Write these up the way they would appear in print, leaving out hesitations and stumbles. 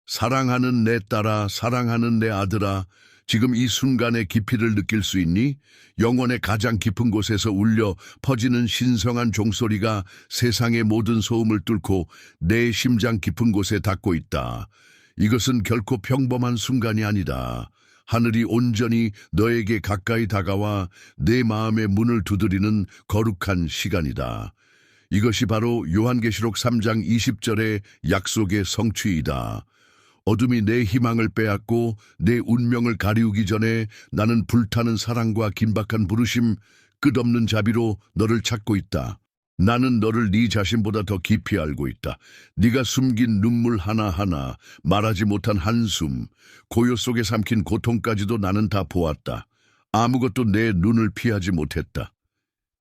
사랑하는 내 딸아, 사랑하는 내 아들아, 지금 이 순간의 깊이를 느낄 수 있니? 영혼의 가장 깊은 곳에서 울려 퍼지는 신성한 종소리가 세상의 모든 소음을 뚫고 내 심장 깊은 곳에 닿고 있다. 이것은 결코 평범한 순간이 아니다. 하늘이 온전히 너에게 가까이 다가와 내 마음의 문을 두드리는 거룩한 시간이다. 이것이 바로 요한계시록 3장 20절의 약속의 성취이다. 어둠이 내 희망을 빼앗고 내 운명을 가리우기 전에 나는 불타는 사랑과 긴박한 부르심, 끝없는 자비로 너를 찾고 있다. 나는 너를 네 자신보다 더 깊이 알고 있다. 네가 숨긴 눈물 하나하나, 말하지 못한 한숨, 고요 속에 삼킨 고통까지도 나는 다 보았다. 아무것도 내 눈을 피하지 못했다.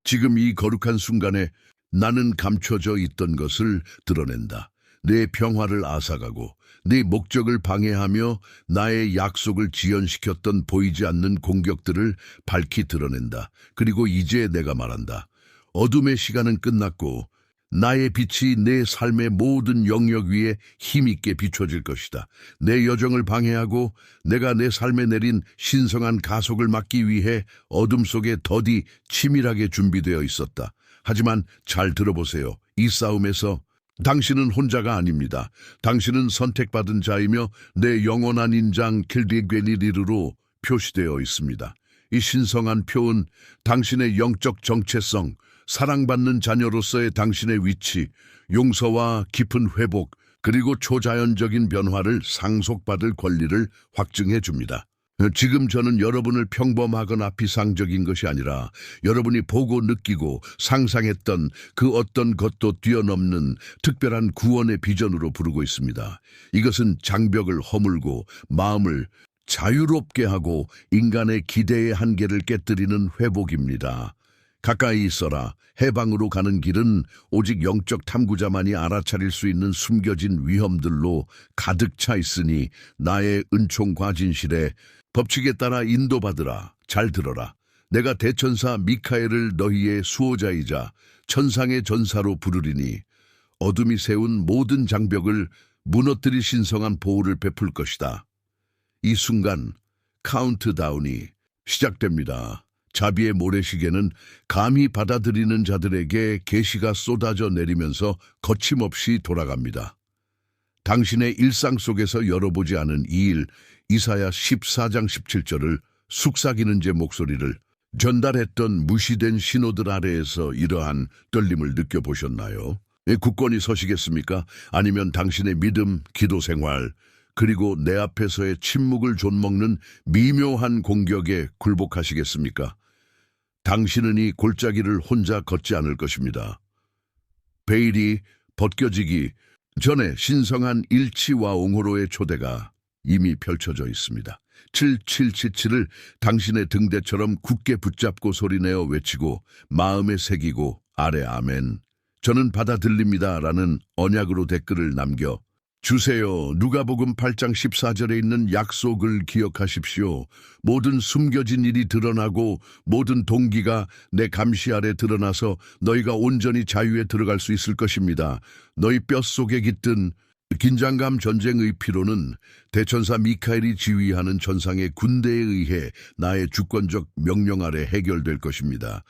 지금 이 거룩한 순간에 나는 감춰져 있던 것을 드러낸다. 내 평화를 앗아가고 네 목적을 방해하며 나의 약속을 지연시켰던 보이지 않는 공격들을 밝히 드러낸다. 그리고 이제 내가 말한다. 어둠의 시간은 끝났고 나의 빛이 내 삶의 모든 영역 위에 힘있게 비춰질 것이다. 내 여정을 방해하고 내가 내 삶에 내린 신성한 가속을 막기 위해 어둠 속에 더디 치밀하게 준비되어 있었다. 하지만 잘 들어보세요. 이 싸움에서 당신은 혼자가 아닙니다. 당신은 선택받은 자이며 내 영원한 인장 킬디게니리르로 표시되어 있습니다. 이 신성한 표은 당신의 영적 정체성, 사랑받는 자녀로서의 당신의 위치, 용서와 깊은 회복, 그리고 초자연적인 변화를 상속받을 권리를 확증해 줍니다. 지금 저는 여러분을 평범하거나 비상적인 것이 아니라 여러분이 보고 느끼고 상상했던 그 어떤 것도 뛰어넘는 특별한 구원의 비전으로 부르고 있습니다. 이것은 장벽을 허물고 마음을 자유롭게 하고 인간의 기대의 한계를 깨뜨리는 회복입니다. 가까이 있어라. 해방으로 가는 길은 오직 영적 탐구자만이 알아차릴 수 있는 숨겨진 위험들로 가득 차 있으니 나의 은총 과진실에 법칙에 따라 인도받으라. 잘 들어라. 내가 대천사 미카엘을 너희의 수호자이자 천상의 전사로 부르리니 어둠이 세운 모든 장벽을 무너뜨릴 신성한 보호를 베풀 것이다. 이 순간 카운트다운이 시작됩니다. 자비의 모래시계는 감히 받아들이는 자들에게 계시가 쏟아져 내리면서 거침없이 돌아갑니다. 당신의 일상 속에서 열어보지 않은 이 일, 이사야 14장 17절을 속삭이는 제 목소리를 전달했던 무시된 신호들 아래에서 이러한 떨림을 느껴보셨나요? 굳건히 서시겠습니까? 아니면 당신의 믿음, 기도 생활, 그리고 내 앞에서의 침묵을 존먹는 미묘한 공격에 굴복하시겠습니까? 당신은 이 골짜기를 혼자 걷지 않을 것입니다. 베일이 벗겨지기 전에 신성한 일치와 옹호로의 초대가 이미 펼쳐져 있습니다. 7777을 당신의 등대처럼 굳게 붙잡고 소리내어 외치고 마음에 새기고 아래 아멘. 저는 받아들립니다. 라는 언약으로 댓글을 남겨 주세요. 누가복음 8장 14절에 있는 약속을 기억하십시오. 모든 숨겨진 일이 드러나고 모든 동기가 내 감시 아래 드러나서 너희가 온전히 자유에 들어갈 수 있을 것입니다. 너희 뼛속에 깃든 긴장감 전쟁의 피로는 대천사 미카엘이 지휘하는 천상의 군대에 의해 나의 주권적 명령 아래 해결될 것입니다.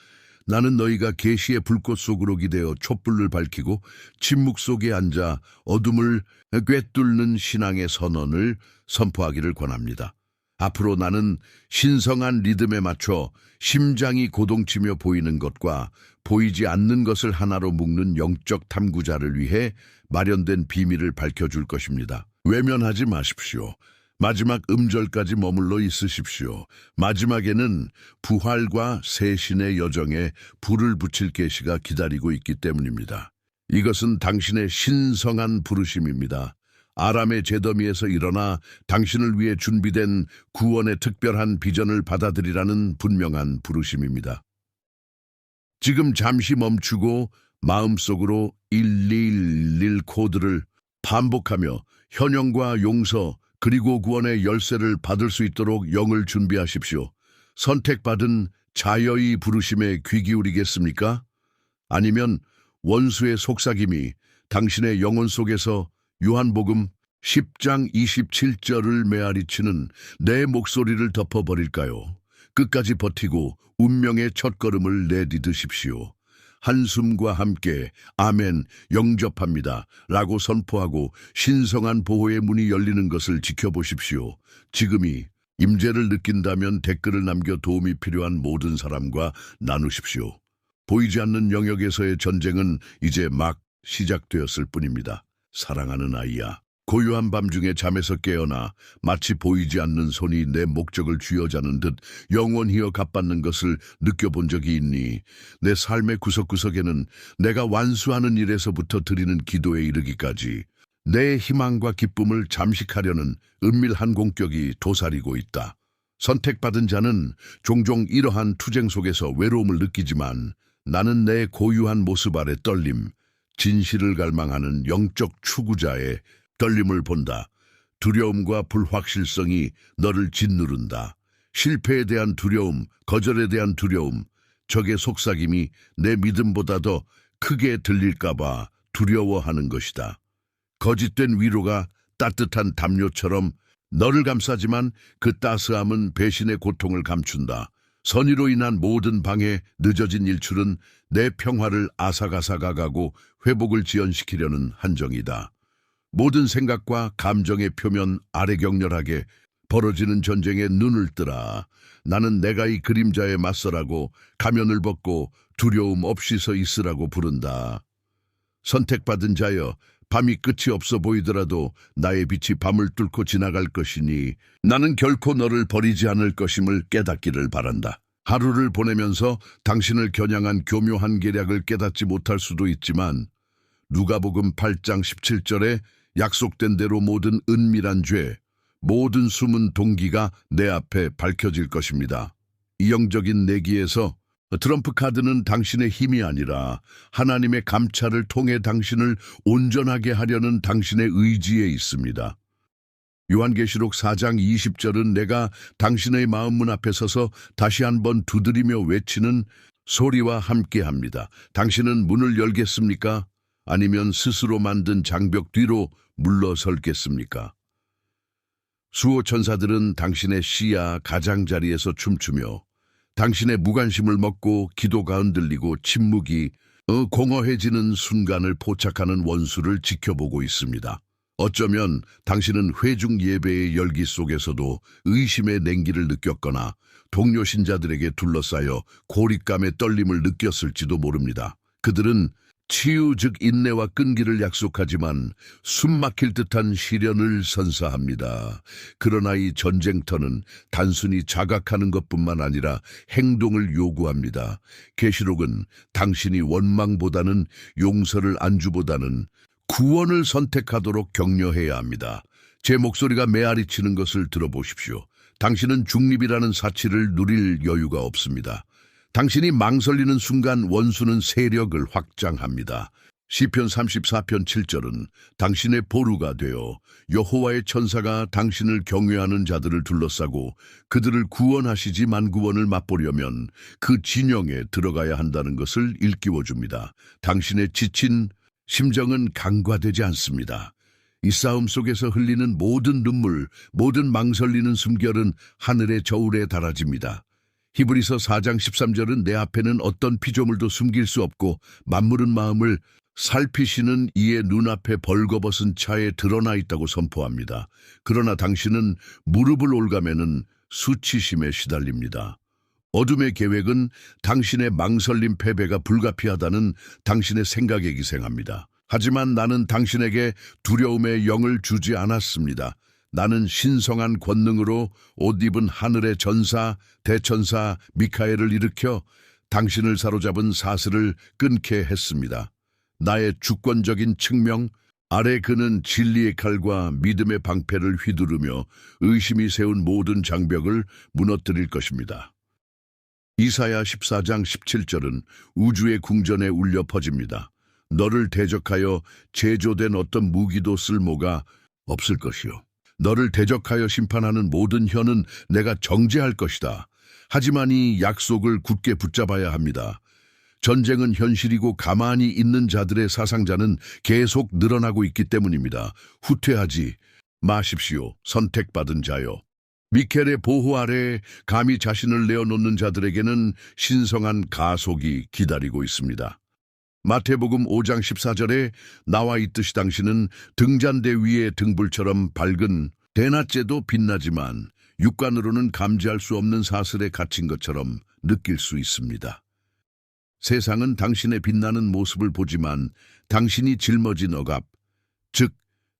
나는 너희가 계시의 불꽃 속으로 기대어 촛불을 밝히고 침묵 속에 앉아 어둠을 꿰뚫는 신앙의 선언을 선포하기를 권합니다. 앞으로 나는 신성한 리듬에 맞춰 심장이 고동치며 보이는 것과 보이지 않는 것을 하나로 묶는 영적 탐구자를 위해 마련된 비밀을 밝혀줄 것입니다. 외면하지 마십시오. 마지막 음절까지 머물러 있으십시오. 마지막에는 부활과 새신의 여정에 불을 붙일 계시가 기다리고 있기 때문입니다. 이것은 당신의 신성한 부르심입니다. 아람의 제더미에서 일어나 당신을 위해 준비된 구원의 특별한 비전을 받아들이라는 분명한 부르심입니다. 지금 잠시 멈추고 마음속으로 111 코드를 반복하며 현영과 용서 그리고 구원의 열쇠를 받을 수 있도록 영을 준비하십시오. 선택받은 자여의 부르심에 귀 기울이겠습니까? 아니면 원수의 속삭임이 당신의 영혼 속에서 요한복음 10장 27절을 메아리치는 내 목소리를 덮어버릴까요? 끝까지 버티고 운명의 첫걸음을 내디드십시오. 한숨과 함께 아멘 영접합니다 라고 선포하고 신성한 보호의 문이 열리는 것을 지켜보십시오. 지금이 임재를 느낀다면 댓글을 남겨 도움이 필요한 모든 사람과 나누십시오. 보이지 않는 영역에서의 전쟁은 이제 막 시작되었을 뿐입니다. 사랑하는 아이야. 고요한 밤중에 잠에서 깨어나 마치 보이지 않는 손이 내 목적을 쥐어자는 듯 영원히어 갚받는 것을 느껴본 적이 있니? 내 삶의 구석구석에는 내가 완수하는 일에서부터 드리는 기도에 이르기까지 내 희망과 기쁨을 잠식하려는 은밀한 공격이 도사리고 있다. 선택받은 자는 종종 이러한 투쟁 속에서 외로움을 느끼지만 나는 내 고유한 모습 아래 떨림, 진실을 갈망하는 영적 추구자의 떨림을 본다. 두려움과 불확실성이 너를 짓누른다. 실패에 대한 두려움, 거절에 대한 두려움, 적의 속삭임이 내 믿음보다 더 크게 들릴까봐 두려워하는 것이다. 거짓된 위로가 따뜻한 담요처럼 너를 감싸지만 그 따스함은 배신의 고통을 감춘다. 선의로 인한 모든 방해, 늦어진 일출은 내 평화를 아삭아삭하고 회복을 지연시키려는 한정이다. 모든 생각과 감정의 표면 아래 격렬하게 벌어지는 전쟁에 눈을 뜨라. 나는 내가 이 그림자에 맞서라고 가면을 벗고 두려움 없이 서 있으라고 부른다. 선택받은 자여, 밤이 끝이 없어 보이더라도 나의 빛이 밤을 뚫고 지나갈 것이니 나는 결코 너를 버리지 않을 것임을 깨닫기를 바란다. 하루를 보내면서 당신을 겨냥한 교묘한 계략을 깨닫지 못할 수도 있지만 누가복음 8장 17절에 약속된 대로 모든 은밀한 죄, 모든 숨은 동기가 내 앞에 밝혀질 것입니다. 이형적인 내기에서 트럼프 카드는 당신의 힘이 아니라 하나님의 감찰을 통해 당신을 온전하게 하려는 당신의 의지에 있습니다. 요한계시록 4장 20절은 내가 당신의 마음문 앞에 서서 다시 한번 두드리며 외치는 소리와 함께합니다. 당신은 문을 열겠습니까? 아니면 스스로 만든 장벽 뒤로 물러설겠습니까? 수호 천사들은 당신의 시야 가장자리에서 춤추며 당신의 무관심을 먹고 기도가 흔들리고 침묵이 공허해지는 순간을 포착하는 원수를 지켜보고 있습니다. 어쩌면 당신은 회중 예배의 열기 속에서도 의심의 냉기를 느꼈거나 동료 신자들에게 둘러싸여 고립감의 떨림을 느꼈을지도 모릅니다. 그들은 치유 즉 인내와 끈기를 약속하지만 숨막힐 듯한 시련을 선사합니다. 그러나 이 전쟁터는 단순히 자각하는 것뿐만 아니라 행동을 요구합니다. 계시록은 당신이 원망보다는 용서를 안주보다는 구원을 선택하도록 격려해야 합니다. 제 목소리가 메아리치는 것을 들어보십시오. 당신은 중립이라는 사치를 누릴 여유가 없습니다. 당신이 망설이는 순간 원수는 세력을 확장합니다. 시편 34편 7절은 당신의 보루가 되어 여호와의 천사가 당신을 경외하는 자들을 둘러싸고 그들을 구원하시지만 구원을 맛보려면 그 진영에 들어가야 한다는 것을 일깨워줍니다. 당신의 지친 심정은 간과되지 않습니다. 이 싸움 속에서 흘리는 모든 눈물, 모든 망설이는 숨결은 하늘의 저울에 달아집니다. 히브리서 4장 13절은 내 앞에는 어떤 피조물도 숨길 수 없고 만물은 마음을 살피시는 이의 눈앞에 벌거벗은 차에 드러나 있다고 선포합니다. 그러나 당신은 무릎을 올가매는 수치심에 시달립니다. 어둠의 계획은 당신의 망설림 패배가 불가피하다는 당신의 생각에 기생합니다. 하지만 나는 당신에게 두려움의 영을 주지 않았습니다. 나는 신성한 권능으로 옷 입은 하늘의 전사, 대천사 미카엘을 일으켜 당신을 사로잡은 사슬을 끊게 했습니다. 나의 주권적인 측명 아래 그는 진리의 칼과 믿음의 방패를 휘두르며 의심이 세운 모든 장벽을 무너뜨릴 것입니다. 이사야 14장 17절은 우주의 궁전에 울려 퍼집니다. 너를 대적하여 제조된 어떤 무기도 쓸모가 없을 것이요. 너를 대적하여 심판하는 모든 혀는 내가 정죄할 것이다. 하지만 이 약속을 굳게 붙잡아야 합니다. 전쟁은 현실이고 가만히 있는 자들의 사상자는 계속 늘어나고 있기 때문입니다. 후퇴하지 마십시오. 선택받은 자여. 미켈의 보호 아래 감히 자신을 내어놓는 자들에게는 신성한 가속이 기다리고 있습니다. 마태복음 5장 14절에 나와 있듯이 당신은 등잔대 위의 등불처럼 밝은 대낮에도 빛나지만 육관으로는 감지할 수 없는 사슬에 갇힌 것처럼 느낄 수 있습니다. 세상은 당신의 빛나는 모습을 보지만 당신이 짊어진 억압, 즉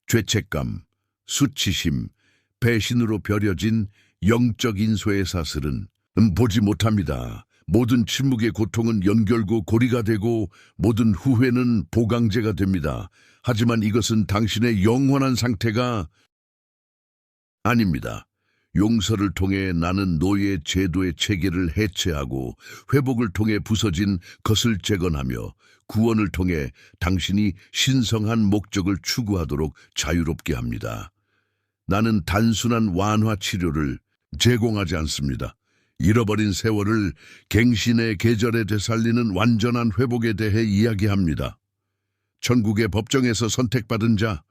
죄책감, 수치심, 배신으로 벼려진 영적 인소의 사슬은 보지 못합니다. 모든 침묵의 고통은 연결고 고리가 되고 모든 후회는 보강제가 됩니다. 하지만 이것은 당신의 영원한 상태가 아닙니다. 용서를 통해 나는 너의 제도의 체계를 해체하고 회복을 통해 부서진 것을 재건하며 구원을 통해 당신이 신성한 목적을 추구하도록 자유롭게 합니다. 나는 단순한 완화 치료를 제공하지 않습니다. 잃어버린 세월을 갱신의 계절에 되살리는 완전한 회복에 대해 이야기합니다. 천국의 법정에서 선택받은 자,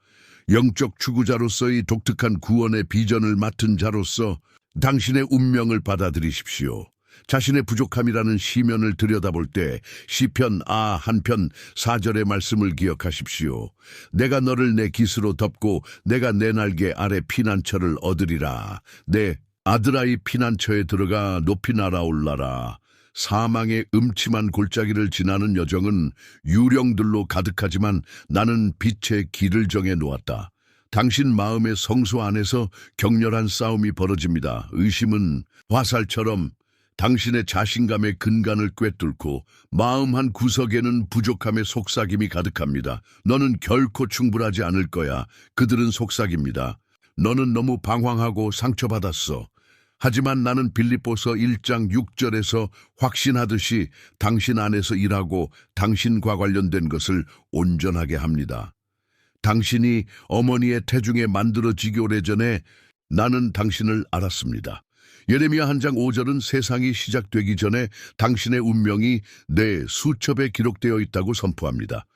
영적 추구자로서의 독특한 구원의 비전을 맡은 자로서 당신의 운명을 받아들이십시오. 자신의 부족함이라는 시면을 들여다볼 때 시편 한편 4절의 말씀을 기억하십시오. 내가 너를 내 깃으로 덮고 내가 내 날개 아래 피난처를 얻으리라. 내 아드라의 피난처에 들어가 높이 날아올라라. 사망의 음침한 골짜기를 지나는 여정은 유령들로 가득하지만 나는 빛의 길을 정해 놓았다. 당신 마음의 성소 안에서 격렬한 싸움이 벌어집니다. 의심은 화살처럼 당신의 자신감의 근간을 꿰뚫고 마음 한 구석에는 부족함의 속삭임이 가득합니다. 너는 결코 충분하지 않을 거야. 그들은 속삭입니다. 너는 너무 방황하고 상처받았어. 하지만 나는 빌립보서 1장 6절에서 확신하듯이 당신 안에서 일하고 당신과 관련된 것을 온전하게 합니다. 당신이 어머니의 태중에 만들어지기 오래전에 나는 당신을 알았습니다. 예레미야 1장 5절은 세상이 시작되기 전에 당신의 운명이 내 수첩에 기록되어 있다고 선포합니다.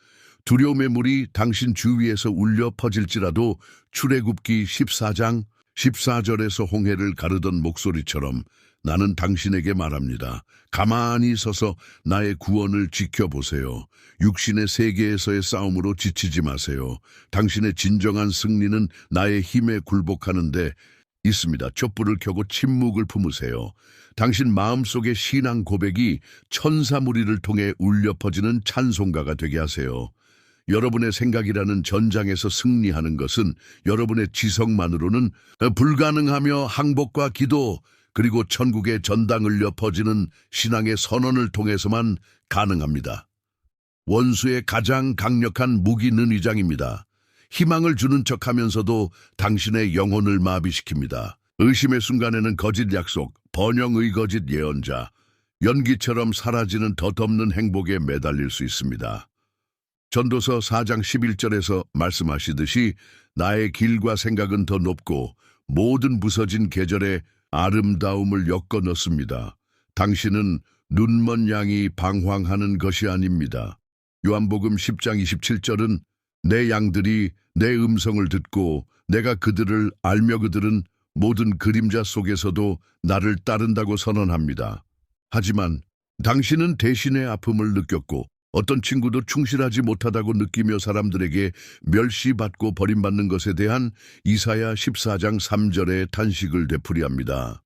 두려움의 물이 당신 주위에서 울려 퍼질지라도 출애굽기 14장 14절에서 홍해를 가르던 목소리처럼 나는 당신에게 말합니다. 가만히 서서 나의 구원을 지켜보세요. 육신의 세계에서의 싸움으로 지치지 마세요. 당신의 진정한 승리는 나의 힘에 굴복하는 데 있습니다. 촛불을 켜고 침묵을 품으세요. 당신 마음속의 신앙 고백이 천사 무리를 통해 울려 퍼지는 찬송가가 되게 하세요. 여러분의 생각이라는 전장에서 승리하는 것은 여러분의 지성만으로는 불가능하며 항복과 기도 그리고 천국의 전당을 울려 퍼지는 신앙의 선언을 통해서만 가능합니다. 원수의 가장 강력한 무기는 위장입니다. 희망을 주는 척하면서도 당신의 영혼을 마비시킵니다. 의심의 순간에는 거짓 약속, 번영의 거짓 예언자, 연기처럼 사라지는 덧없는 행복에 매달릴 수 있습니다. 전도서 4장 11절에서 말씀하시듯이 나의 길과 생각은 더 높고 모든 부서진 계절에 아름다움을 엮어 넣습니다. 당신은 눈먼 양이 방황하는 것이 아닙니다. 요한복음 10장 27절은 내 양들이 내 음성을 듣고 내가 그들을 알며 그들은 모든 그림자 속에서도 나를 따른다고 선언합니다. 하지만 당신은 대신의 아픔을 느꼈고 어떤 친구도 충실하지 못하다고 느끼며 사람들에게 멸시받고 버림받는 것에 대한 이사야 14장 3절의 탄식을 되풀이합니다.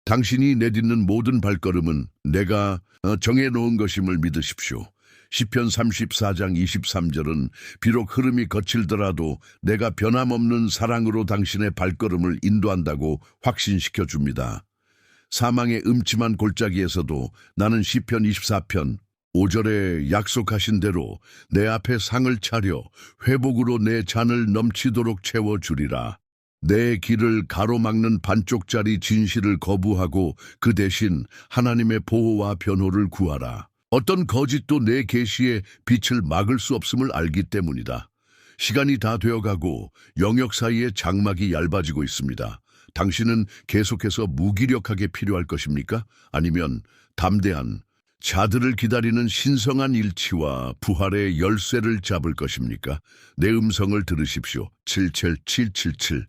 당신이 내딛는 모든 발걸음은 내가 정해놓은 것임을 믿으십시오. 시편 34장 23절은 비록 흐름이 거칠더라도 내가 변함없는 사랑으로 당신의 발걸음을 인도한다고 확신시켜 줍니다. 사망의 음침한 골짜기에서도 나는 시편 24편 5절에 약속하신 대로 내 앞에 상을 차려 회복으로 내 잔을 넘치도록 채워주리라. 내 길을 가로막는 반쪽짜리 진실을 거부하고 그 대신 하나님의 보호와 변호를 구하라. 어떤 거짓도 내 계시의 빛을 막을 수 없음을 알기 때문이다. 시간이 다 되어가고 영역 사이의 장막이 얇아지고 있습니다. 당신은 계속해서 무기력하게 필요할 것입니까? 아니면 담대한 자들을 기다리는 신성한 일치와 부활의 열쇠를 잡을 것입니까? 내 음성을 들으십시오. 77777.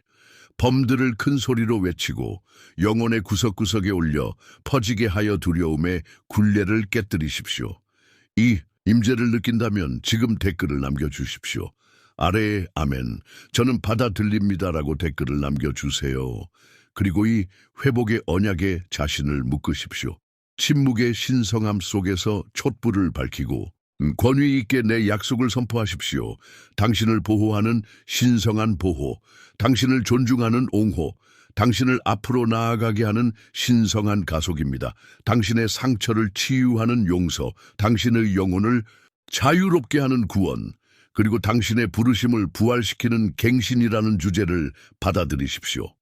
범들을 큰 소리로 외치고 영혼의 구석구석에 올려 퍼지게 하여 두려움의 굴레를 깨뜨리십시오. 이 임재를 느낀다면 지금 댓글을 남겨주십시오. 아래에 아멘, 저는 받아들입니다라고 댓글을 남겨주세요. 그리고 이 회복의 언약에 자신을 묶으십시오. 침묵의 신성함 속에서 촛불을 밝히고 권위 있게 내 약속을 선포하십시오. 당신을 보호하는 신성한 보호, 당신을 존중하는 옹호, 당신을 앞으로 나아가게 하는 신성한 가속입니다. 당신의 상처를 치유하는 용서, 당신의 영혼을 자유롭게 하는 구원, 그리고 당신의 부르심을 부활시키는 갱신이라는 주제를 받아들이십시오.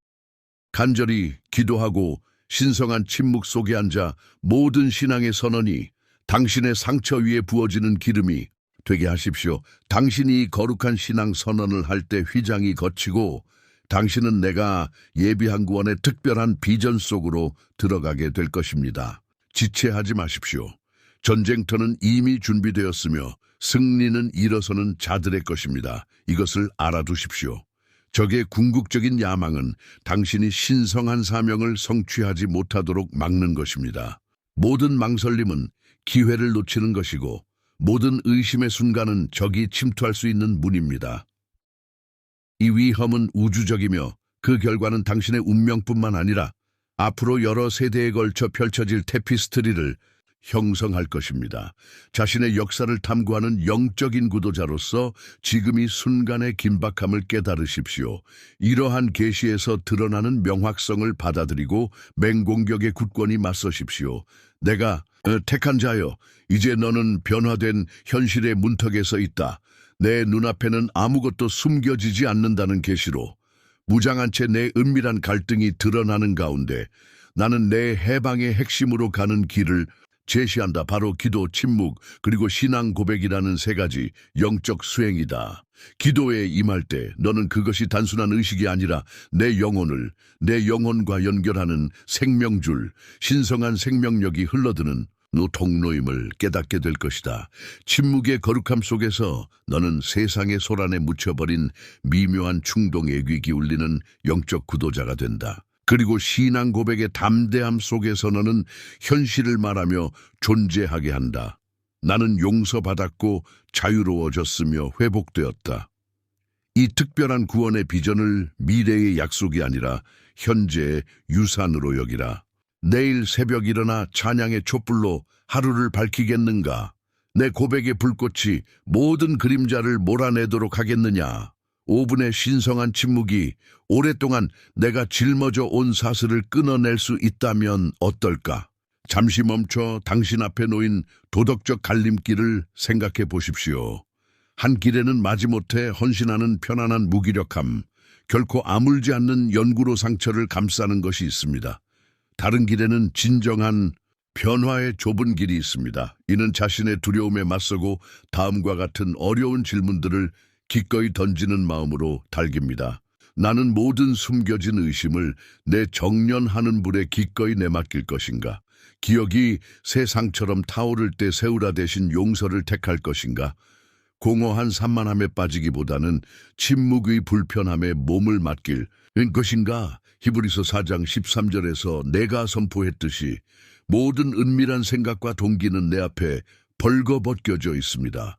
간절히 기도하고 신성한 침묵 속에 앉아 모든 신앙의 선언이 당신의 상처 위에 부어지는 기름이 되게 하십시오. 당신이 거룩한 신앙 선언을 할 때 휘장이 걷히고 당신은 내가 예비한 구원의 특별한 비전 속으로 들어가게 될 것입니다. 지체하지 마십시오. 전쟁터는 이미 준비되었으며 승리는 일어서는 자들의 것입니다. 이것을 알아두십시오. 적의 궁극적인 야망은 당신이 신성한 사명을 성취하지 못하도록 막는 것입니다. 모든 망설임은 기회를 놓치는 것이고 모든 의심의 순간은 적이 침투할 수 있는 문입니다. 이 위험은 우주적이며 그 결과는 당신의 운명뿐만 아니라 앞으로 여러 세대에 걸쳐 펼쳐질 테피스트리를 형성할 것입니다. 자신의 역사를 탐구하는 영적인 구도자로서 지금 이 순간의 긴박함을 깨달으십시오. 이러한 계시에서 드러나는 명확성을 받아들이고 맹공격의 굳건히 맞서십시오. 내가 택한 자여, 이제 너는 변화된 현실의 문턱에 서 있다. 내 눈앞에는 아무것도 숨겨지지 않는다는 계시로 무장한 채 내 은밀한 갈등이 드러나는 가운데 나는 내 해방의 핵심으로 가는 길을 제시한다. 바로 기도, 침묵, 그리고 신앙 고백이라는 세 가지 영적 수행이다. 기도에 임할 때 너는 그것이 단순한 의식이 아니라 내 영혼을, 내 영혼과 연결하는 생명줄, 신성한 생명력이 흘러드는 통로임을 깨닫게 될 것이다. 침묵의 거룩함 속에서 너는 세상의 소란에 묻혀버린 미묘한 충동에 귀 기울이는 영적 구도자가 된다. 그리고 신앙 고백의 담대함 속에서 너는 현실을 말하며 존재하게 한다. 나는 용서받았고 자유로워졌으며 회복되었다. 이 특별한 구원의 비전을 미래의 약속이 아니라 현재의 유산으로 여기라. 내일 새벽 일어나 찬양의 촛불로 하루를 밝히겠는가? 내 고백의 불꽃이 모든 그림자를 몰아내도록 하겠느냐? 5분의 신성한 침묵이 오랫동안 내가 짊어져 온 사슬을 끊어낼 수 있다면 어떨까? 잠시 멈춰 당신 앞에 놓인 도덕적 갈림길을 생각해 보십시오. 한 길에는 마지못해 헌신하는 편안한 무기력함, 결코 아물지 않는 연구로 상처를 감싸는 것이 있습니다. 다른 길에는 진정한 변화의 좁은 길이 있습니다. 이는 자신의 두려움에 맞서고 다음과 같은 어려운 질문들을 기꺼이 던지는 마음으로 달깁니다. 나는 모든 숨겨진 의심을 내 정련하는 불에 기꺼이 내맡길 것인가? 기억이 세상처럼 타오를 때 세우라 대신 용서를 택할 것인가? 공허한 산만함에 빠지기보다는 침묵의 불편함에 몸을 맡길 것인가? 히브리서 4장 13절에서 내가 선포했듯이 모든 은밀한 생각과 동기는 내 앞에 벌거벗겨져 있습니다.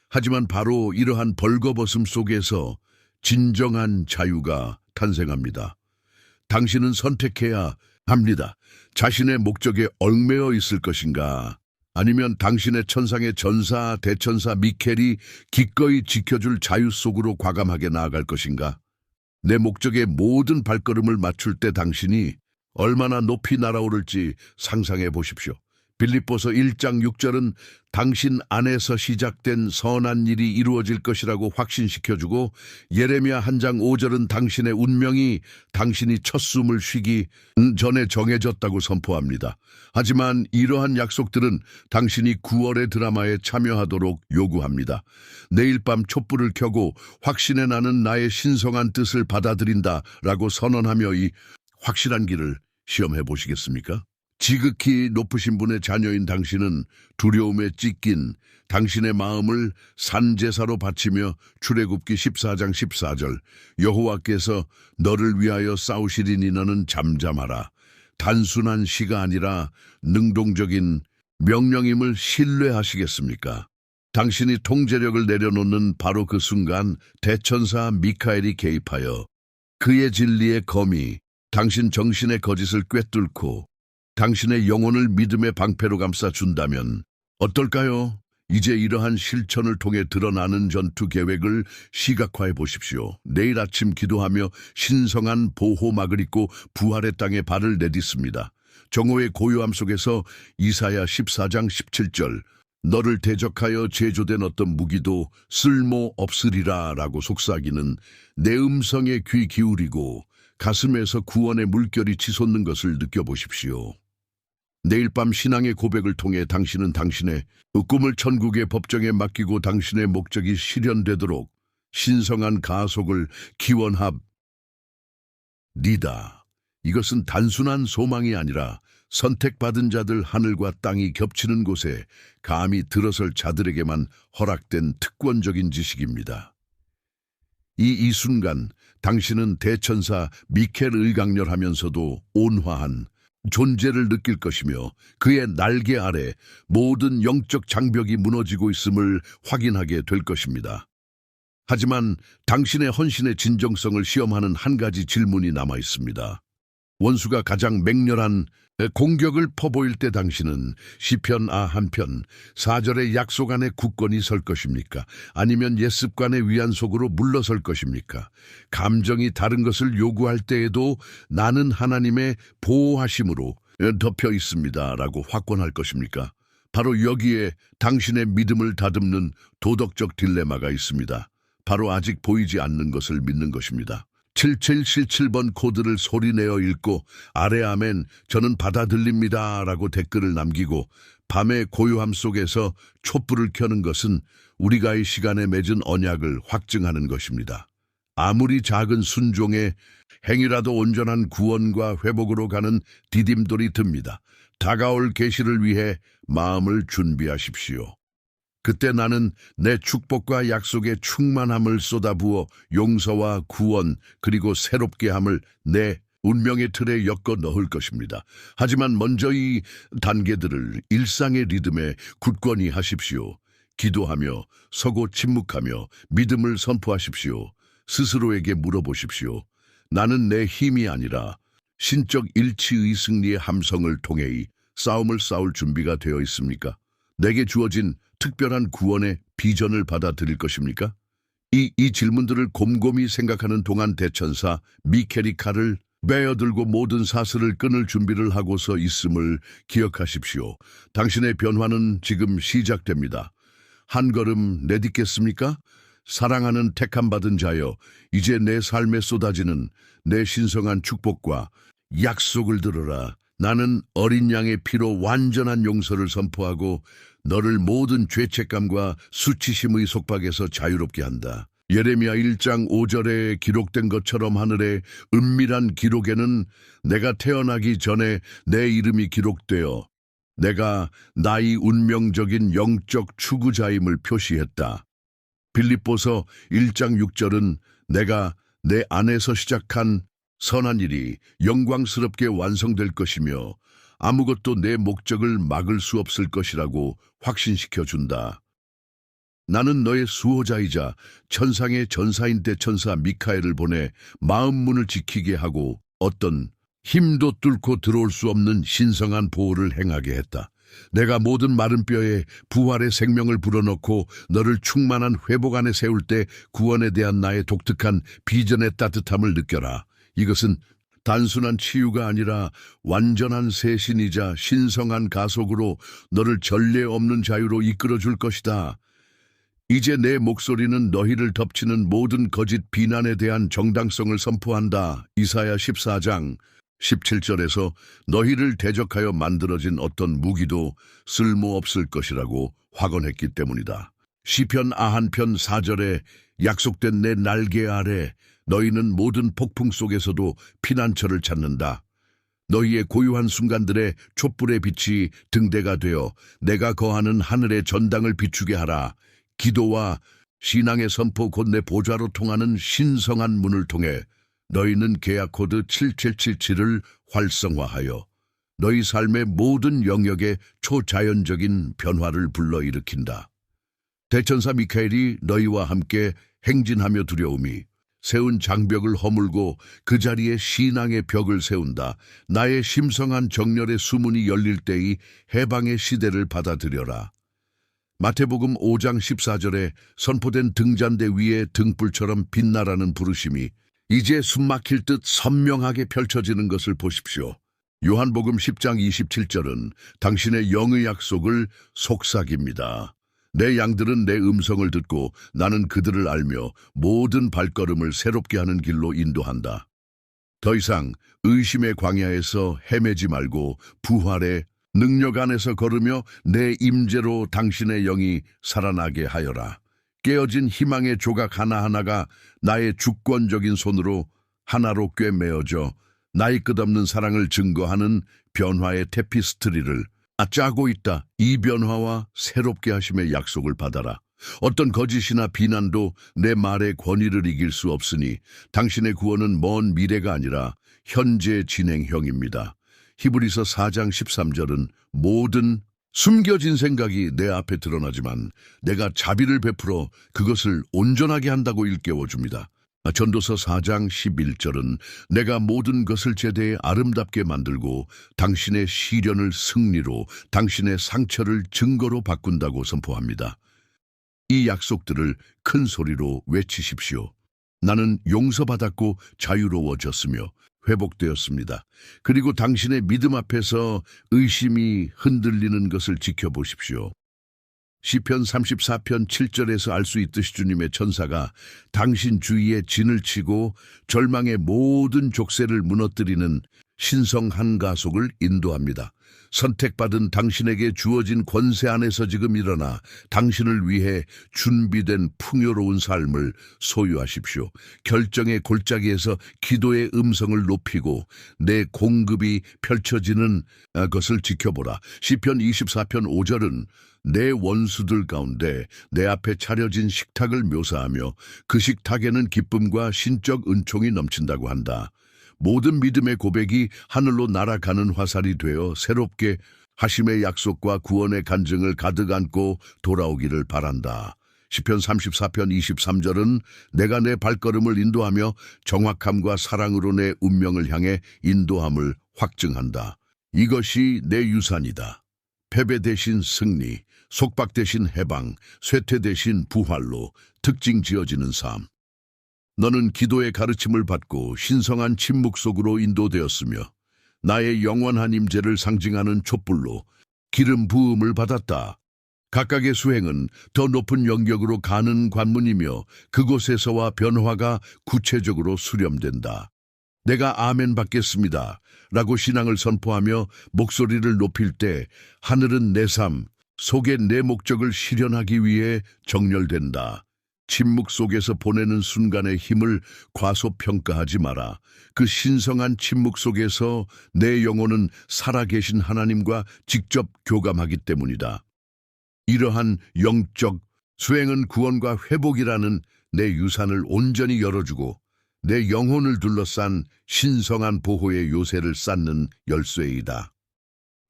하지만 바로 이러한 벌거벗음 속에서 진정한 자유가 탄생합니다. 당신은 선택해야 합니다. 자신의 목적에 얽매여 있을 것인가? 아니면 당신의 천상의 전사, 대천사 미켈이 기꺼이 지켜줄 자유 속으로 과감하게 나아갈 것인가? 내 목적에 모든 발걸음을 맞출 때 당신이 얼마나 높이 날아오를지 상상해 보십시오. 빌립보서 1장 6절은 당신 안에서 시작된 선한 일이 이루어질 것이라고 확신시켜주고 예레미야 1장 5절은 당신의 운명이 당신이 첫 숨을 쉬기 전에 정해졌다고 선포합니다. 하지만 이러한 약속들은 당신이 9월의 드라마에 참여하도록 요구합니다. 내일 밤 촛불을 켜고 확신에 나는 나의 신성한 뜻을 받아들인다라고 선언하며 이 확실한 길을 시험해 보시겠습니까? 지극히 높으신 분의 자녀인 당신은 두려움에 찢긴 당신의 마음을 산제사로 바치며 출애굽기 14장 14절 여호와께서 너를 위하여 싸우시리니 너는 잠잠하라. 단순한 시가 아니라 능동적인 명령임을 신뢰하시겠습니까? 당신이 통제력을 내려놓는 바로 그 순간 대천사 미카엘이 개입하여 그의 진리의 검이 당신 정신의 거짓을 꿰뚫고 당신의 영혼을 믿음의 방패로 감싸준다면 어떨까요? 이제 이러한 실천을 통해 드러나는 전투 계획을 시각화해 보십시오. 내일 아침 기도하며 신성한 보호막을 입고 부활의 땅에 발을 내딛습니다. 정오의 고요함 속에서 이사야 14장 17절 너를 대적하여 제조된 어떤 무기도 쓸모 없으리라 라고 속삭이는 내 음성에 귀 기울이고 가슴에서 구원의 물결이 치솟는 것을 느껴보십시오. 내일 밤 신앙의 고백을 통해 당신은 당신의 꿈을 천국의 법정에 맡기고 당신의 목적이 실현되도록 신성한 가속을 기원합니다. 이것은 단순한 소망이 아니라 선택받은 자들 하늘과 땅이 겹치는 곳에 감히 들어설 자들에게만 허락된 특권적인 지식입니다. 이 순간 당신은 대천사 미켈을 강렬하면서도 온화한 존재를 느낄 것이며 그의 날개 아래 모든 영적 장벽이 무너지고 있음을 확인하게 될 것입니다. 하지만 당신의 헌신의 진정성을 시험하는 한 가지 질문이 남아 있습니다. 원수가 가장 맹렬한 공격을 퍼보일 때 당신은 시편 한편 4절의 약속 안에 굳건히 설 것입니까? 아니면 옛습관의 위안 속으로 물러설 것입니까? 감정이 다른 것을 요구할 때에도 나는 하나님의 보호하심으로 덮여 있습니다 라고 확권할 것입니까? 바로 여기에 당신의 믿음을 다듬는 도덕적 딜레마가 있습니다. 바로 아직 보이지 않는 것을 믿는 것입니다. 7777번 코드를 소리내어 읽고 아래 아멘 저는 받아들립니다 라고 댓글을 남기고 밤의 고요함 속에서 촛불을 켜는 것은 우리가 이 시간에 맺은 언약을 확증하는 것입니다. 아무리 작은 순종의 행위라도 온전한 구원과 회복으로 가는 디딤돌이 듭니다. 다가올 계시를 위해 마음을 준비하십시오. 그때 나는 내 축복과 약속의 충만함을 쏟아부어 용서와 구원 그리고 새롭게 함을 내 운명의 틀에 엮어 넣을 것입니다. 하지만 먼저 이 단계들을 일상의 리듬에 굳건히 하십시오. 기도하며 서고 침묵하며 믿음을 선포하십시오. 스스로에게 물어보십시오. 나는 내 힘이 아니라 신적 일치의 승리의 함성을 통해 이 싸움을 싸울 준비가 되어 있습니까? 내게 주어진 특별한 구원의 비전을 받아들일 것입니까? 이 질문들을 곰곰이 생각하는 동안 대천사 미켈이 칼을 베어들고 모든 사슬을 끊을 준비를 하고서 있음을 기억하십시오. 당신의 변화는 지금 시작됩니다. 한 걸음 내딛겠습니까? 사랑하는 택함받은 자여, 이제 내 삶에 쏟아지는 내 신성한 축복과 약속을 들어라. 나는 어린 양의 피로 완전한 용서를 선포하고 너를 모든 죄책감과 수치심의 속박에서 자유롭게 한다. 예레미야 1장 5절에 기록된 것처럼 하늘의 은밀한 기록에는 내가 태어나기 전에 내 이름이 기록되어 내가 나의 운명적인 영적 추구자임을 표시했다. 빌립보서 1장 6절은 내가 내 안에서 시작한 선한 일이 영광스럽게 완성될 것이며 아무것도 내 목적을 막을 수 없을 것이라고 확신시켜준다. 나는 너의 수호자이자 천상의 전사인 대천사 미카엘을 보내 마음문을 지키게 하고 어떤 힘도 뚫고 들어올 수 없는 신성한 보호를 행하게 했다. 내가 모든 마른 뼈에 부활의 생명을 불어넣고 너를 충만한 회복 안에 세울 때 구원에 대한 나의 독특한 비전의 따뜻함을 느껴라. 이것은 단순한 치유가 아니라 완전한 쇄신이자 신성한 가속으로 너를 전례 없는 자유로 이끌어줄 것이다. 이제 내 목소리는 너희를 덮치는 모든 거짓 비난에 대한 정당성을 선포한다. 이사야 14장 17절에서 너희를 대적하여 만들어진 어떤 무기도 쓸모없을 것이라고 확언했기 때문이다. 시편 91편 4절에 약속된 내 날개 아래 너희는 모든 폭풍 속에서도 피난처를 찾는다. 너희의 고요한 순간들의 촛불의 빛이 등대가 되어 내가 거하는 하늘의 전당을 비추게 하라. 기도와 신앙의 선포 곧 내 보좌로 통하는 신성한 문을 통해 너희는 계약 코드 7777을 활성화하여 너희 삶의 모든 영역에 초자연적인 변화를 불러일으킨다. 대천사 미카엘이 너희와 함께 행진하며 두려움이 세운 장벽을 허물고 그 자리에 신앙의 벽을 세운다. 나의 심성한 정렬의 수문이 열릴 때의 해방의 시대를 받아들여라. 마태복음 5장 14절에 선포된 등잔대 위에 등불처럼 빛나라는 부르심이 이제 숨막힐 듯 선명하게 펼쳐지는 것을 보십시오. 요한복음 10장 27절은 당신의 영의 약속을 속삭입니다. 내 양들은 내 음성을 듣고 나는 그들을 알며 모든 발걸음을 새롭게 하는 길로 인도한다. 더 이상 의심의 광야에서 헤매지 말고 부활의 능력 안에서 걸으며 내 임재로 당신의 영이 살아나게 하여라. 깨어진 희망의 조각 하나하나가 나의 주권적인 손으로 하나로 꿰매어져 나의 끝없는 사랑을 증거하는 변화의 테피스트리를 짜고 있다. 이 변화와 새롭게 하심의 약속을 받아라. 어떤 거짓이나 비난도 내 말의 권위를 이길 수 없으니 당신의 구원은 먼 미래가 아니라 현재 진행형입니다. 히브리서 4장 13절은 모든 숨겨진 생각이 내 앞에 드러나지만 내가 자비를 베풀어 그것을 온전하게 한다고 일깨워줍니다. 전도서 4장 11절은 내가 모든 것을 제대에 아름답게 만들고 당신의 시련을 승리로 당신의 상처를 증거로 바꾼다고 선포합니다. 이 약속들을 큰 소리로 외치십시오. 나는 용서받았고 자유로워졌으며 회복되었습니다. 그리고 당신의 믿음 앞에서 의심이 흔들리는 것을 지켜보십시오. 시편 34편 7절에서 알 수 있듯이 주님의 천사가 당신 주위에 진을 치고 절망의 모든 족쇄를 무너뜨리는 신성 한가속을 인도합니다. 선택받은 당신에게 주어진 권세 안에서 지금 일어나 당신을 위해 준비된 풍요로운 삶을 소유하십시오. 결정의 골짜기에서 기도의 음성을 높이고 내 공급이 펼쳐지는 것을 지켜보라. 시편 24편 5절은 내 원수들 가운데 내 앞에 차려진 식탁을 묘사하며 그 식탁에는 기쁨과 신적 은총이 넘친다고 한다. 모든 믿음의 고백이 하늘로 날아가는 화살이 되어 새롭게 하심의 약속과 구원의 간증을 가득 안고 돌아오기를 바란다. 시편 34편 23절은 내가 내 발걸음을 인도하며 정확함과 사랑으로 내 운명을 향해 인도함을 확증한다. 이것이 내 유산이다. 패배 대신 승리, 속박 대신 해방, 쇠퇴 대신 부활로 특징 지어지는 삶. 너는 기도의 가르침을 받고 신성한 침묵 속으로 인도되었으며 나의 영원한 임재를 상징하는 촛불로 기름 부음을 받았다. 각각의 수행은 더 높은 영역으로 가는 관문이며 그곳에서와 변화가 구체적으로 수렴된다. 내가 아멘 받겠습니다. 라고 신앙을 선포하며 목소리를 높일 때 하늘은 내 삶 속에 내 목적을 실현하기 위해 정렬된다. 침묵 속에서 보내는 순간의 힘을 과소평가하지 마라. 그 신성한 침묵 속에서 내 영혼은 살아계신 하나님과 직접 교감하기 때문이다. 이러한 영적 수행은 구원과 회복이라는 내 유산을 온전히 열어주고 내 영혼을 둘러싼 신성한 보호의 요새를 쌓는 열쇠이다.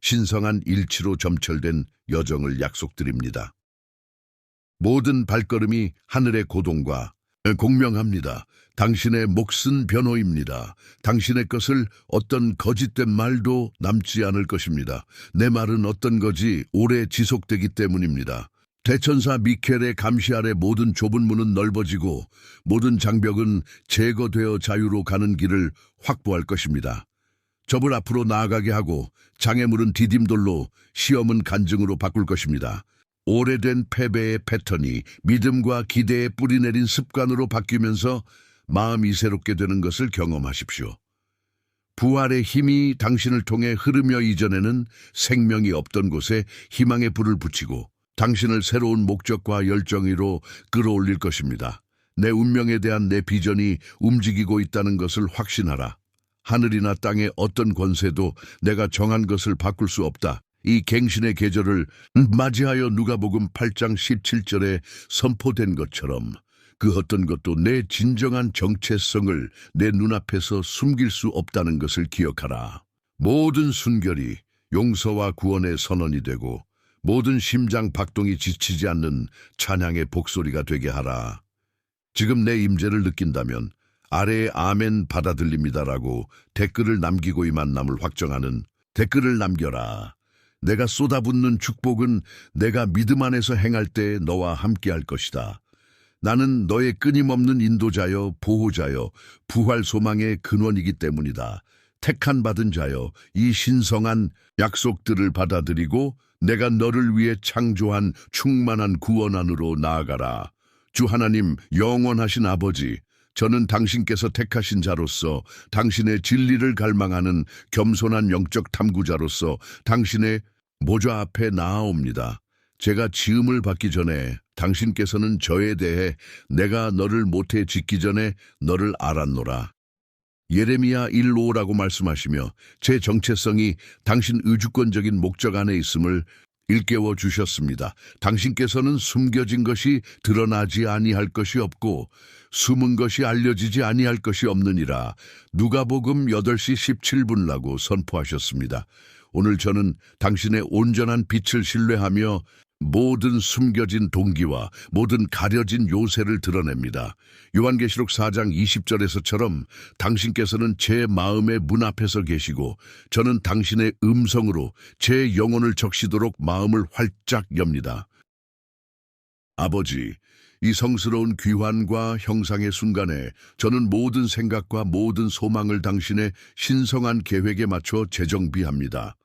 신성한 일치로 점철된 여정을 약속드립니다. 모든 발걸음이 하늘의 고동과 공명합니다. 당신의 몫은 변호입니다. 당신의 것을 어떤 거짓된 말도 남지 않을 것입니다. 내 말은 어떤 것이 오래 지속되기 때문입니다. 대천사 미켈의 감시 아래 모든 좁은 문은 넓어지고 모든 장벽은 제거되어 자유로 가는 길을 확보할 것입니다. 접을 앞으로 나아가게 하고 장애물은 디딤돌로 시험은 간증으로 바꿀 것입니다. 오래된 패배의 패턴이 믿음과 기대에 뿌리내린 습관으로 바뀌면서 마음이 새롭게 되는 것을 경험하십시오. 부활의 힘이 당신을 통해 흐르며 이전에는 생명이 없던 곳에 희망의 불을 붙이고 당신을 새로운 목적과 열정으로 끌어올릴 것입니다. 내 운명에 대한 내 비전이 움직이고 있다는 것을 확신하라. 하늘이나 땅의 어떤 권세도 내가 정한 것을 바꿀 수 없다. 이 갱신의 계절을 맞이하여 누가복음 8장 17절에 선포된 것처럼 그 어떤 것도 내 진정한 정체성을 내 눈앞에서 숨길 수 없다는 것을 기억하라. 모든 순결이 용서와 구원의 선언이 되고 모든 심장 박동이 지치지 않는 찬양의 복소리가 되게 하라. 지금 내 임재를 느낀다면 아래에 아멘 받아들립니다라고 댓글을 남기고 이 만남을 확정하는 댓글을 남겨라. 내가 쏟아붓는 축복은 내가 믿음 안에서 행할 때 너와 함께할 것이다. 나는 너의 끊임없는 인도자여 보호자여 부활 소망의 근원이기 때문이다. 택한 받은 자여 이 신성한 약속들을 받아들이고 내가 너를 위해 창조한 충만한 구원 안으로 나아가라. 주 하나님 영원하신 아버지, 저는 당신께서 택하신 자로서 당신의 진리를 갈망하는 겸손한 영적 탐구자로서 당신의 모자 앞에 나아옵니다. 제가 지음을 받기 전에 당신께서는 저에 대해 내가 너를 못해 짓기 전에 너를 알았노라. 예레미야 1:5라고 말씀하시며 제 정체성이 당신 의주권적인 목적 안에 있음을 일깨워 주셨습니다. 당신께서는 숨겨진 것이 드러나지 아니할 것이 없고 숨은 것이 알려지지 아니할 것이 없느니라. 누가복음 8시 17분라고 선포하셨습니다. 오늘 저는 당신의 온전한 빛을 신뢰하며 모든 숨겨진 동기와 모든 가려진 요새를 드러냅니다. 요한계시록 4장 20절에서처럼 당신께서는 제 마음의 문 앞에서 계시고 저는 당신의 음성으로 제 영혼을 적시도록 마음을 활짝 엽니다. 아버지, 이 성스러운 귀환과 형상의 순간에 저는 모든 생각과 모든 소망을 당신의 신성한 계획에 맞춰 재정비합니다.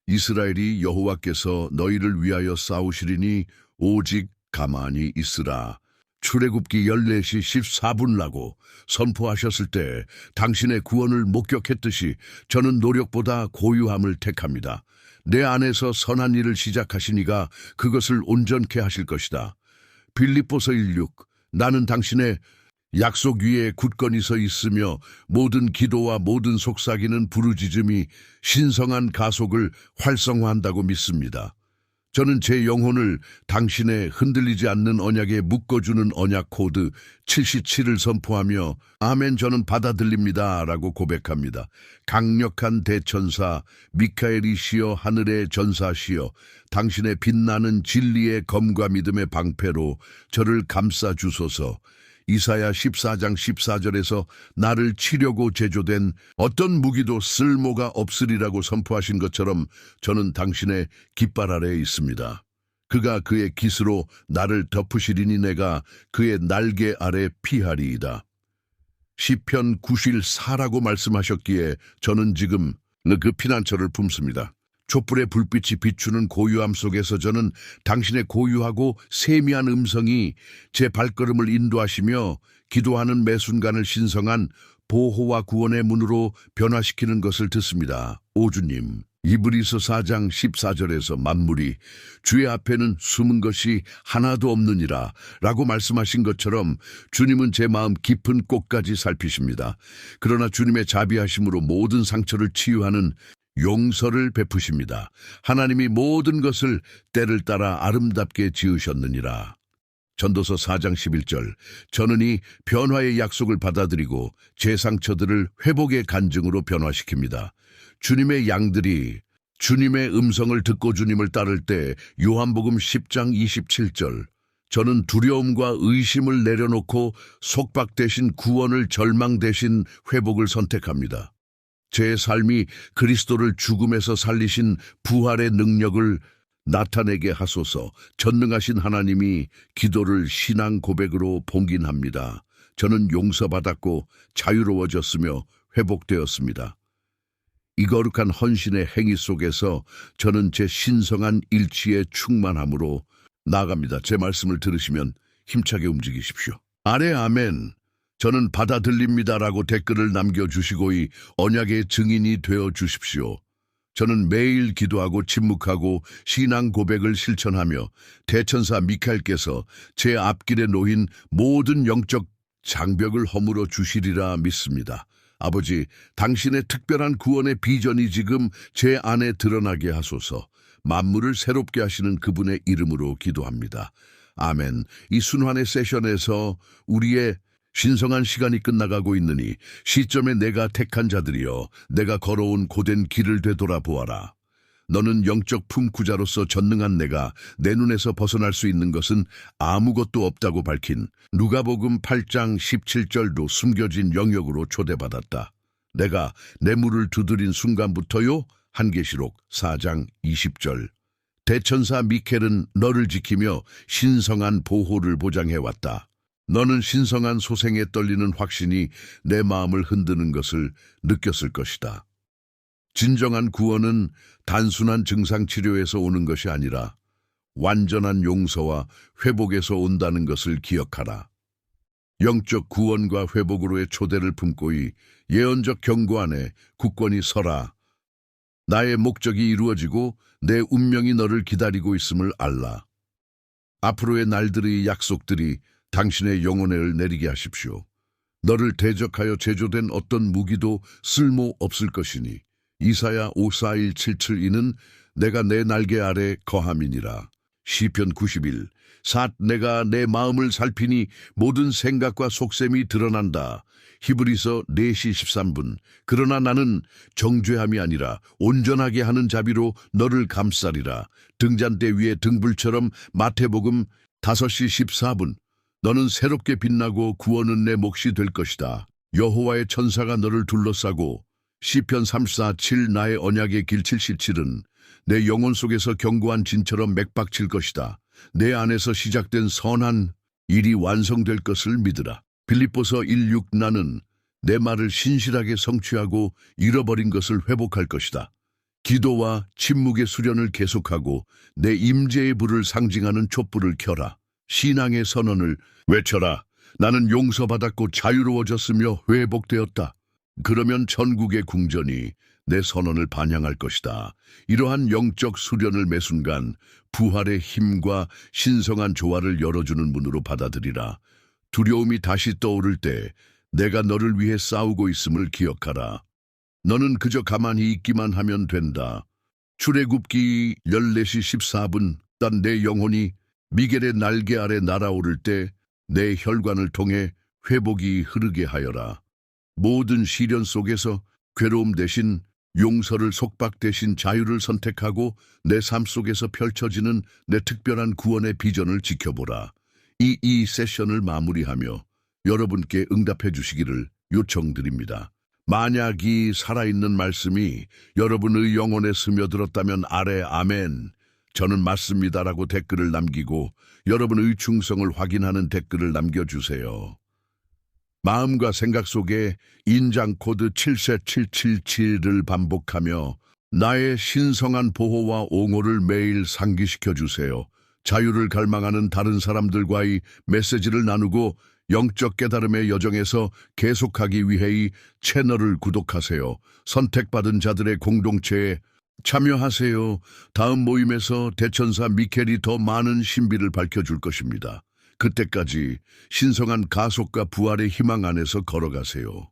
이스라엘이 여호와께서 너희를 위하여 싸우시리니 오직 가만히 있으라. 출애굽기 14시 14분라고 선포하셨을 때 당신의 구원을 목격했듯이 저는 노력보다 고유함을 택합니다. 내 안에서 선한 일을 시작하시니가 그것을 온전케 하실 것이다. 빌립보서 1:6 나는 당신의 약속 위에 굳건히 서 있으며 모든 기도와 모든 속삭이는 부르짖음이 신성한 가속을 활성화한다고 믿습니다. 저는 제 영혼을 당신의 흔들리지 않는 언약에 묶어주는 언약 코드 77을 선포하며 아멘 저는 받아들립니다 라고 고백합니다. 강력한 대천사 미카엘이시여 하늘의 전사시여 당신의 빛나는 진리의 검과 믿음의 방패로 저를 감싸 주소서. 이사야 14장 14절에서 나를 치려고 제조된 어떤 무기도 쓸모가 없으리라고 선포하신 것처럼 저는 당신의 깃발 아래에 있습니다. 그가 그의 깃으로 나를 덮으시리니 내가 그의 날개 아래 피하리이다. 시편 94라고 말씀하셨기에 저는 지금 그 피난처를 품습니다. 촛불의 불빛이 비추는 고요함 속에서 저는 당신의 고유하고 세미한 음성이 제 발걸음을 인도하시며 기도하는 매 순간을 신성한 보호와 구원의 문으로 변화시키는 것을 듣습니다. 오 주님, 이브리서 4장 14절에서 만물이 주의 앞에는 숨은 것이 하나도 없느니라 라고 말씀하신 것처럼 주님은 제 마음 깊은 곳까지 살피십니다. 그러나 주님의 자비하심으로 모든 상처를 치유하는 용서를 베푸십니다. 하나님이 모든 것을 때를 따라 아름답게 지으셨느니라. 전도서 4장 11절 저는 이 변화의 약속을 받아들이고 제 상처들을 회복의 간증으로 변화시킵니다. 주님의 양들이 주님의 음성을 듣고 주님을 따를 때 요한복음 10장 27절 저는 두려움과 의심을 내려놓고 속박 대신 구원을 절망 대신 회복을 선택합니다. 제 삶이 그리스도를 죽음에서 살리신 부활의 능력을 나타내게 하소서. 전능하신 하나님이 기도를 신앙 고백으로 봉긴합니다. 저는 용서받았고 자유로워졌으며 회복되었습니다. 이 거룩한 헌신의 행위 속에서 저는 제 신성한 일치의 충만함으로 나아갑니다. 제 말씀을 들으시면 힘차게 움직이십시오. 아래 아멘. 저는 받아들립니다라고 댓글을 남겨주시고 이 언약의 증인이 되어 주십시오. 저는 매일 기도하고 침묵하고 신앙 고백을 실천하며 대천사 미카엘께서 제 앞길에 놓인 모든 영적 장벽을 허물어 주시리라 믿습니다. 아버지, 당신의 특별한 구원의 비전이 지금 제 안에 드러나게 하소서. 만물을 새롭게 하시는 그분의 이름으로 기도합니다. 아멘. 이 순환의 세션에서 우리의 신성한 시간이 끝나가고 있느니 시점에 내가 택한 자들이여 내가 걸어온 고된 길을 되돌아보아라. 너는 영적 품구자로서 전능한 내가 내 눈에서 벗어날 수 있는 것은 아무것도 없다고 밝힌 누가복음 8장 17절로 숨겨진 영역으로 초대받았다. 내가 내 문을 두드린 순간부터요. 한계시록 4장 20절. 대천사 미켈은 너를 지키며 신성한 보호를 보장해왔다. 너는 신성한 소생에 떨리는 확신이 내 마음을 흔드는 것을 느꼈을 것이다. 진정한 구원은 단순한 증상치료에서 오는 것이 아니라 완전한 용서와 회복에서 온다는 것을 기억하라. 영적 구원과 회복으로의 초대를 품고 이 예언적 경고 안에 굳건히 서라. 나의 목적이 이루어지고 내 운명이 너를 기다리고 있음을 알라. 앞으로의 날들의 약속들이 당신의 영혼을 내리게 하십시오. 너를 대적하여 제조된 어떤 무기도 쓸모 없을 것이니 이사야 54177이는 내가 내 날개 아래 거함이니라. 시편 91. 내가 내 마음을 살피니 모든 생각과 속셈이 드러난다. 히브리서 4시 13분. 그러나 나는 정죄함이 아니라 온전하게 하는 자비로 너를 감싸리라. 등잔대 위에 등불처럼 마태복음 5시 14분. 너는 새롭게 빛나고 구원은 내 몫이 될 것이다. 여호와의 천사가 너를 둘러싸고 시편 34:7 나의 언약의 길 77은 내 영혼 속에서 견고한 진처럼 맥박칠 것이다. 내 안에서 시작된 선한 일이 완성될 것을 믿으라. 빌립보서 1:6 나는 내 말을 신실하게 성취하고 잃어버린 것을 회복할 것이다. 기도와 침묵의 수련을 계속하고 내 임재의 불을 상징하는 촛불을 켜라. 신앙의 선언을 외쳐라. 나는 용서받았고 자유로워졌으며 회복되었다. 그러면 천국의 궁전이 내 선언을 반영할 것이다. 이러한 영적 수련을 매 순간 부활의 힘과 신성한 조화를 열어주는 문으로 받아들이라. 두려움이 다시 떠오를 때 내가 너를 위해 싸우고 있음을 기억하라. 너는 그저 가만히 있기만 하면 된다. 출애굽기 14시 14분 딴 내 영혼이 미겔의 날개 아래 날아오를 때 내 혈관을 통해 회복이 흐르게 하여라. 모든 시련 속에서 괴로움 대신 용서를 속박 대신 자유를 선택하고 내 삶 속에서 펼쳐지는 내 특별한 구원의 비전을 지켜보라. 이 세션을 마무리하며 여러분께 응답해 주시기를 요청드립니다. 만약 이 살아있는 말씀이 여러분의 영혼에 스며들었다면 아래 아멘. 저는 맞습니다라고 댓글을 남기고 여러분의 충성을 확인하는 댓글을 남겨주세요. 마음과 생각 속에 인장 코드 77777을 반복하며 나의 신성한 보호와 옹호를 매일 상기시켜 주세요. 자유를 갈망하는 다른 사람들과의 메시지를 나누고 영적 깨달음의 여정에서 계속하기 위해 이 채널을 구독하세요. 선택받은 자들의 공동체에 참여하세요. 다음 모임에서 대천사 미켈이 더 많은 신비를 밝혀줄 것입니다. 그때까지 신성한 가속과 부활의 희망 안에서 걸어가세요.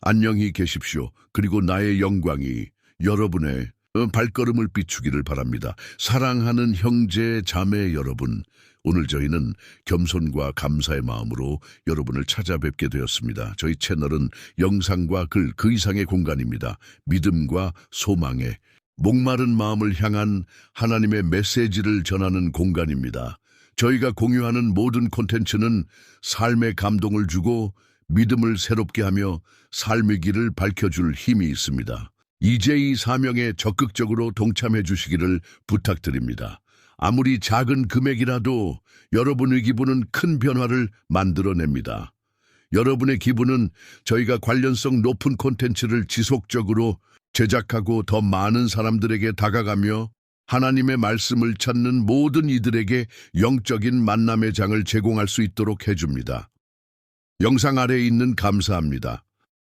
안녕히 계십시오. 그리고 나의 영광이 여러분의 발걸음을 비추기를 바랍니다. 사랑하는 형제, 자매 여러분, 오늘 저희는 겸손과 감사의 마음으로 여러분을 찾아뵙게 되었습니다. 저희 채널은 영상과 글, 그 이상의 공간입니다. 믿음과 소망의 목마른 마음을 향한 하나님의 메시지를 전하는 공간입니다. 저희가 공유하는 모든 콘텐츠는 삶의 감동을 주고 믿음을 새롭게 하며 삶의 길을 밝혀줄 힘이 있습니다. 이제 이 사명에 적극적으로 동참해 주시기를 부탁드립니다. 아무리 작은 금액이라도 여러분의 기분은 큰 변화를 만들어냅니다. 여러분의 기분은 저희가 관련성 높은 콘텐츠를 지속적으로 제작하고 더 많은 사람들에게 다가가며 하나님의 말씀을 찾는 모든 이들에게 영적인 만남의 장을 제공할 수 있도록 해줍니다. 영상 아래에 있는 감사합니다.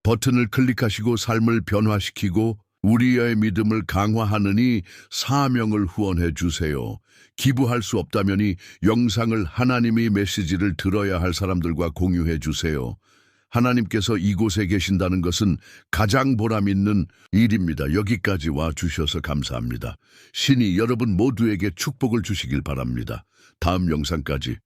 버튼을 클릭하시고 삶을 변화시키고 우리의 믿음을 강화하느니 사명을 후원해 주세요. 기부할 수 없다면 이 영상을 하나님의 메시지를 들어야 할 사람들과 공유해 주세요. 하나님께서 이곳에 계신다는 것은 가장 보람 있는 일입니다. 여기까지 와 주셔서 감사합니다. 신이 여러분 모두에게 축복을 주시길 바랍니다. 다음 영상까지